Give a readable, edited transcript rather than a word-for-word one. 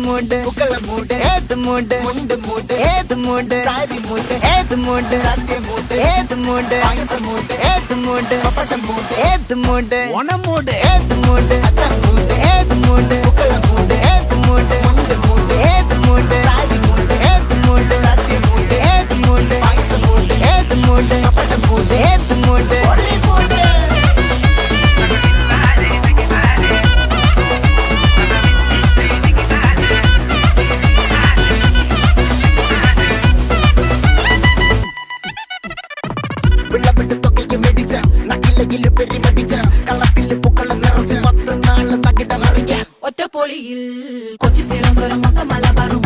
மூடு புக்கல மூடு ஏத்து மூடு முண்டு மூடு ஏத்து மூடு சாரி மூடு ஏத்து மூடு சத்திய மூடு ஏத்து மூடு பாயச மூடு ஏத்து மூடு பப்பட்ட மூடு ஏத்து மூடு ஒன மூடு ஏத்து மூடு அத்த மூடு ஏத்து மூடு புக்கல மூடு ஏத்து மூடு முண்டு மூடு ஏத்து மூடு சாரி மூடு ஏத்து மூடு சத்திய மூடு ஏத்து மூடு பாயச மூடு ஏத்து மூடு பப்பட்ட மூடு ஏத்து மூடு ஒளி மூடு വിളവിട്ട് തൊക്കയ്ക്ക് മെടിച്ച നക്കിലകില് പെരിമടിച്ച കളത്തില് പൂക്കള നിറച്ച് 10 നാള് നകിട മറിക്കാൻ ഒറ്റപ്പൊളിയിൽ കൊച്ചി തിരുവനന്തപുരം മൊത്തം മലബാറും